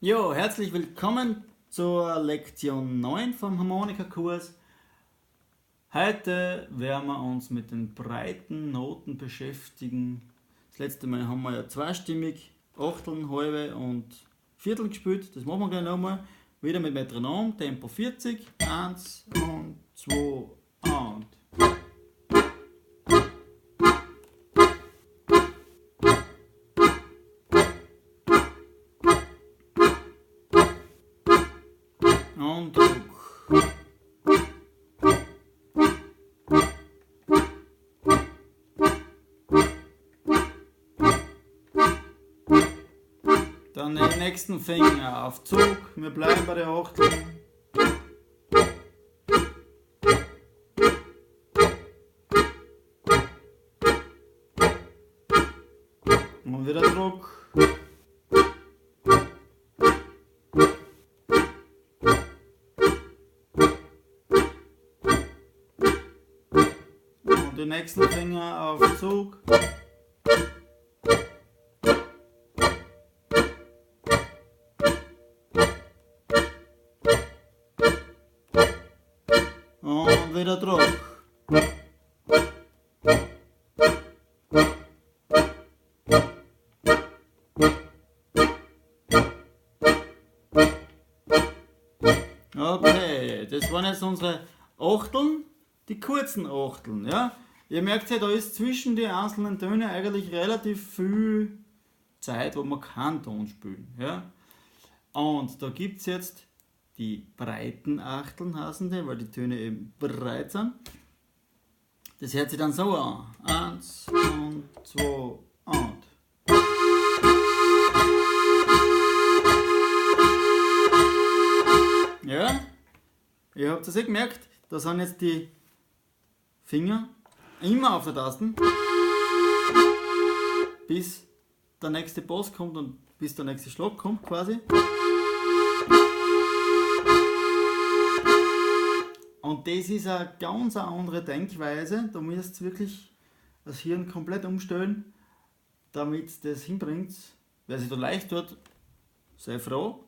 Jo, herzlich willkommen zur Lektion 9 vom Harmonikakurs. Heute werden wir uns mit den breiten Noten beschäftigen. Das letzte Mal haben wir ja zweistimmig Achteln, Halbe und Viertel gespielt. Das machen wir gleich nochmal. Wieder mit Metronom, Tempo 40. 1 und 2 und. Und Druck. Dann den nächsten Finger auf Zug. Wir bleiben bei der Achtel. Und wieder Druck. Und den nächsten Finger auf Zug. Und wieder Druck. Okay, das waren jetzt unsere Achteln, die kurzen Achteln. Ja? Ihr merkt ja, da ist zwischen den einzelnen Tönen eigentlich relativ viel Zeit, wo man keinen Ton spielen. Ja? Und da gibt es jetzt die breiten Achteln, heißen die, weil die Töne eben breit sind. Das hört sich dann so an. 1 und 2 und. Ja, ihr habt das eh gemerkt, da sind jetzt die Finger immer auf der Tasten, bis der nächste Bass kommt und bis der nächste Schlag kommt quasi. Und das ist eine ganz andere Denkweise, da müsst ihr wirklich das Hirn komplett umstellen, damit das hinbringt. Wer sich da leicht tut, sei froh.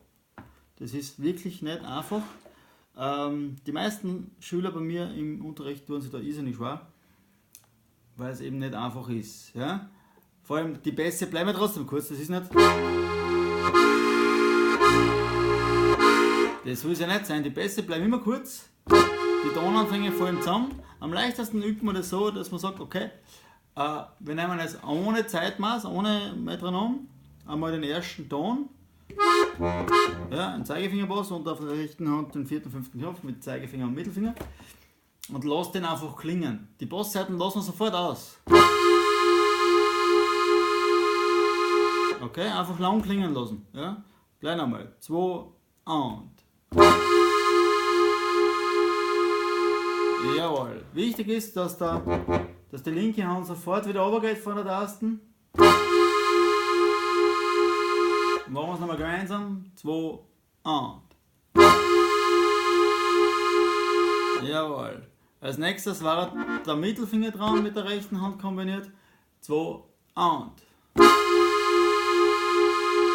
Das ist wirklich nicht einfach. Die meisten Schüler bei mir im Unterricht tun sich da irrsinnig schwer, weil es eben nicht einfach ist. Ja? Vor allem die Bässe bleiben trotzdem kurz, das ist nicht. Das soll es ja nicht sein, die Bässe bleiben immer kurz, die Tonanfänge fallen zusammen. Am leichtesten übt man das so, dass man sagt, okay, wir nehmen jetzt ohne Zeitmaß, ohne Metronom, einmal den ersten Ton. Ja, ein Zeigefingerbass und auf der rechten Hand den vierten, fünften Knopf mit Zeigefinger und Mittelfinger und lasst den einfach klingen. Die Bassseiten lassen wir sofort aus. Okay, einfach lang klingen lassen. Ja? Gleich nochmal. 2 und. Jawohl. Wichtig ist, dass die linke Hand sofort wieder runtergeht von der Tasten. Machen wir es nochmal gemeinsam. 2 und. Jawohl. Als nächstes war der Mittelfinger dran mit der rechten Hand kombiniert. 2 und.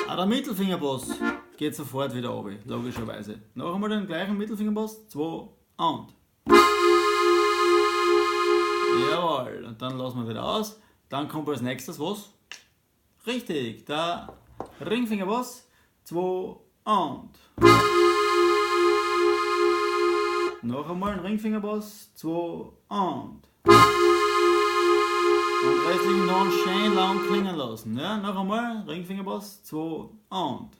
Der Mittelfingerbass geht sofort wieder runter, logischerweise. Noch einmal den gleichen Mittelfingerbass. 2 und. Jawohl. Und dann lassen wir wieder aus. Dann kommt als nächstes was? Richtig, der Ringfingerbass, 2 und. Noch einmal ein Ringfingerbass, 2 und. Und restlichen Ton schön lang klingen lassen. Ja, noch einmal Ringfingerbass, 2 und.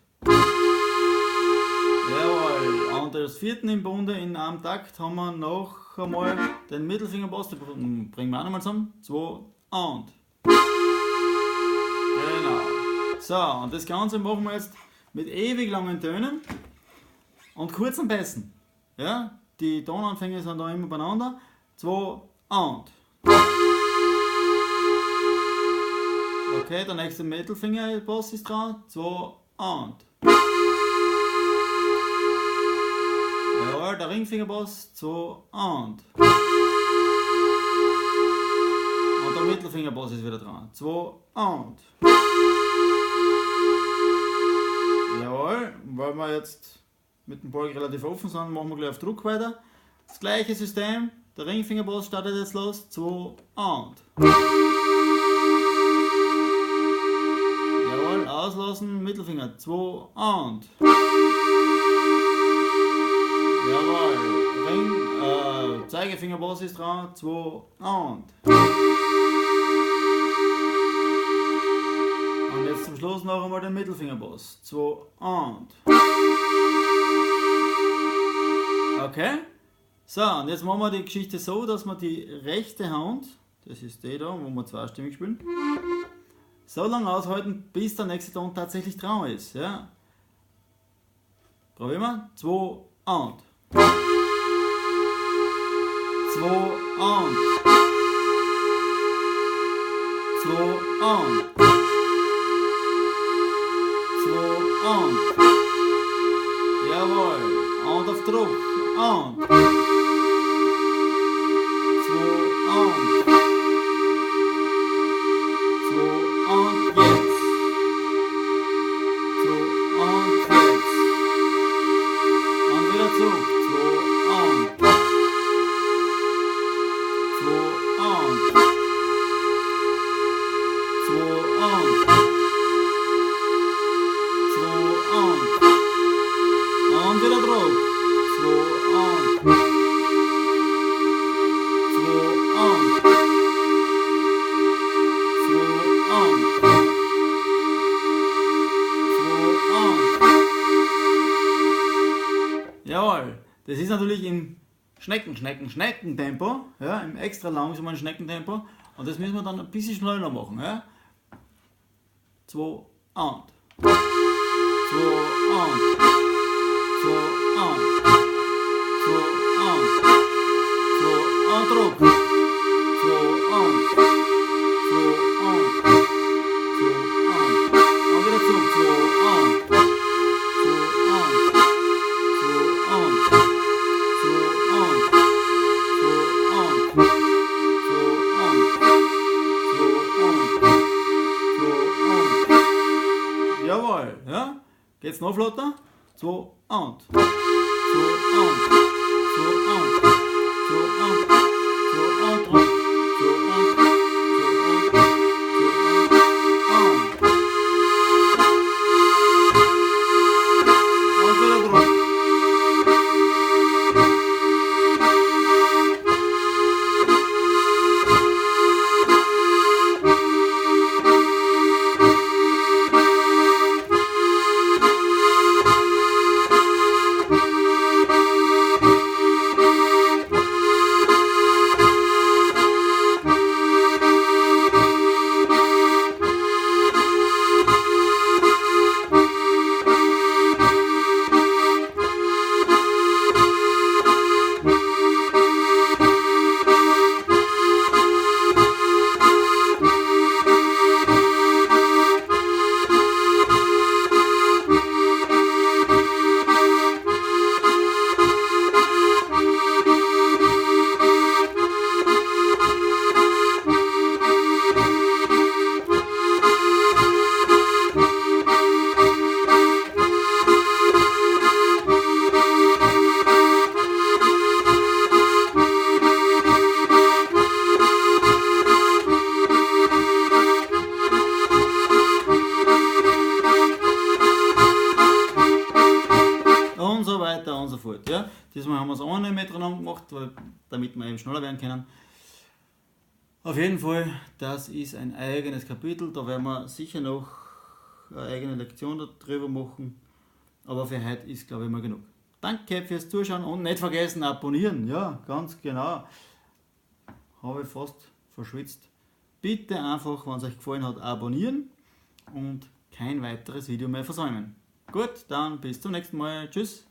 Jawohl. Und als vierten im Bunde in einem Takt haben wir noch einmal den Mittelfingerbass, den bringen wir auch nochmal zusammen, 2 und. Genau. So, und das Ganze machen wir jetzt mit ewig langen Tönen und kurzen Bässen. Ja? Die Tonanfänge sind da immer beieinander. 2 und. Okay, der nächste Mittelfingerbass ist dran. 2 und. Jawohl, der Ringfingerbass. 2 und. Und der Mittelfingerbass ist wieder dran. 2 und. Jawohl, weil wir jetzt mit dem Ball relativ offen sind, machen wir gleich auf Druck weiter. Das gleiche System, der Ringfingerboss startet jetzt los, 2 und. Jawohl, auslassen, Mittelfinger, 2 und. Jawohl, Zeigefingerboss ist dran, 2 und. Und jetzt zum Schluss noch einmal den Mittelfingerboss, 2 und. Okay? So, und jetzt machen wir die Geschichte so, dass wir die rechte Hand, das ist die da, wo wir zweistimmig spielen, so lange aushalten, bis der nächste Ton tatsächlich dran ist. Ja? Probieren wir. 2 und. 2 und. 2 und. 2 und. Jawohl. Und auf Druck. Und. 2 und. 2 und jetzt. 2 und jetzt. Und wieder zurück. 2 und. 2 und. 2 und. 2 und. Und wieder Druck. 2 und. 2 und. 2 und. 2 und. Jawohl, das ist natürlich im Schneckentempo, ja, im extra langsamen Schneckentempo. Und das müssen wir dann ein bisschen schneller machen. Ja. 2 und. 2 und. 2 und. 2 und. 2 und Druck. 2 und. 2 und. 2 und. Und wieder zurück. 2 und. 2 und. 2 und. 2 und. 2 und. 2 und. Jawohl, ja? Geht's noch flotter? 2 und. 2 und. 2 und. 2 und. 2 und. 2 und. 2 und. und so weiter und so fort. Ja? Diesmal haben wir es ohne Metronom gemacht, damit wir eben schneller werden können. Auf jeden Fall, das ist ein eigenes Kapitel, da werden wir sicher noch eine eigene Lektion darüber machen, aber für heute ist, glaube ich, mal genug. Danke fürs Zuschauen und nicht vergessen abonnieren, ja, ganz genau. Habe ich fast verschwitzt. Bitte einfach, wenn es euch gefallen hat, abonnieren und kein weiteres Video mehr versäumen. Gut, dann bis zum nächsten Mal. Tschüss.